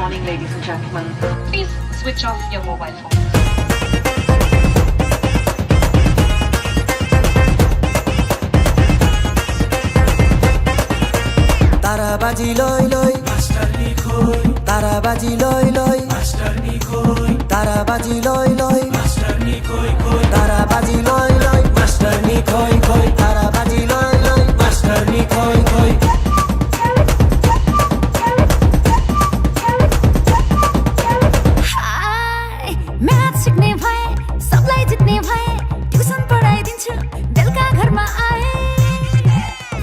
morning, ladies and gentlemen. Please switch off your mobile phone. ताराबाजी लय लय master नि खोइ ताराबाजी लय लय मास्टर नि खोइ ताराबाजी लय लय मास्टर नि खोइ खोइ ताराबाजी लय लय मास्टर नि खोइ खोइ ताराबाजी लय लय मास्टर नि खोइ खोइ हाय म्याथ सिक्ने भए सबलाई जित्ने भए ट्युसन पढाइदिन्छु बेलुका घरमा आए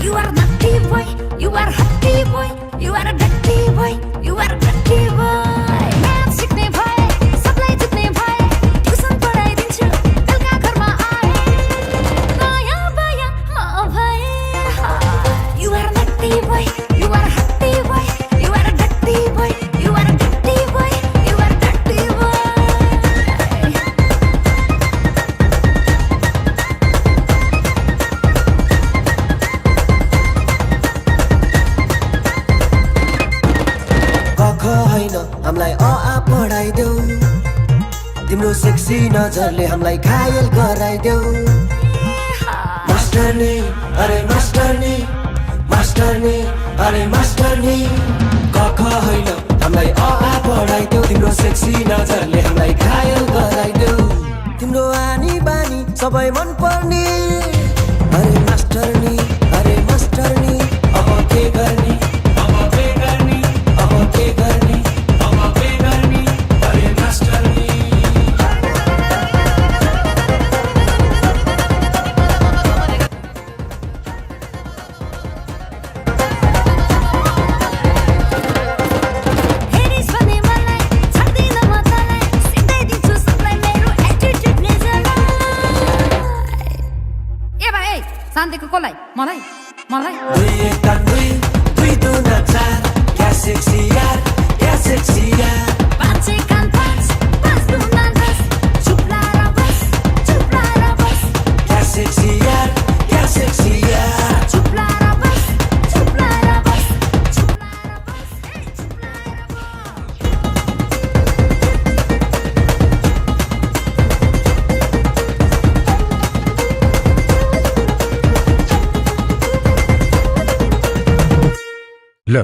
You are naughty boy, you are hotty boy, you are a dirty boy, you are a dirty boy. Math सिक्ने भए सबलाई जित्ने भए ट्युसन पढाइदिन्छु बेलुका घरमा आए नयाँ बायाँ म भए You are naughty boy, you are hotty boy, you are a dirty boy, you are a dirty boy, you are a dirty boy. कख हैन हामीलाई अ आ पढाइदेऊ तिम्रो सेक्सी नजरले हामीलाई घायल गराइदेऊ मास्टर नि अरे मास्टर नि मास्टर नि अरे मास्टर नि कख हैन हामीलाई अ आ पढाइदेऊ तिम्रो सेक्सी नजरले हामीलाई घायल गराइदेऊ तिम्रो आनी बानी सबै मन पर्ने अरे मास्टर नि अरे मास्टर नि अब के गर्ने अब के गर्ने अब के गर्ने अब के गर्ने अरे मास्टर नि हेरिस भने मलाई छाड्दिन म तँलाई सिकाइदिन्छु सबलाई मेरो एटिट्युडले जलाई ए भाइ ए शान्तिको कसलाई मलाई मलाई दुई एक तान दुई दुई दुना चार क्या सेक्सी यार क्या सेक्सी यार पाँच एक कान पाँच दुना दस चुप लाएर बस क्या सेक्सी यार क्या सेक्सी यार चुप लाएर बस चुप लाएर बस चुप लाएर बस ए चुप लाएर बस ल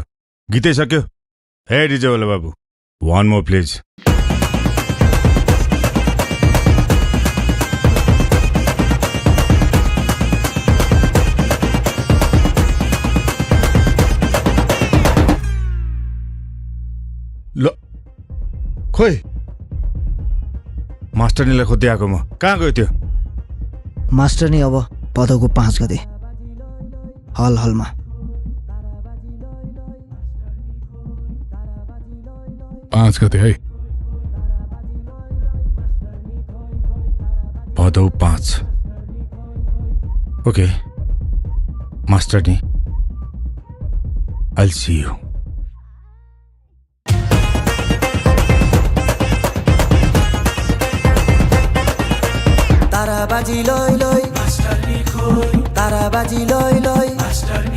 गीतै सक्यो हे डिजे वाला बाबु वान मोर प्लिज ल खोइ मास्टरनीलाई खोज्दै आएको म कहाँ गयो त्यो मास्टर नि अब भदौको 5 गते हलमा 5 गते है भदौ 5 ओके मास्टरनी I'll see you ताराबाजी लय लय मास्टर नि खोइ ताराबाजी लय लय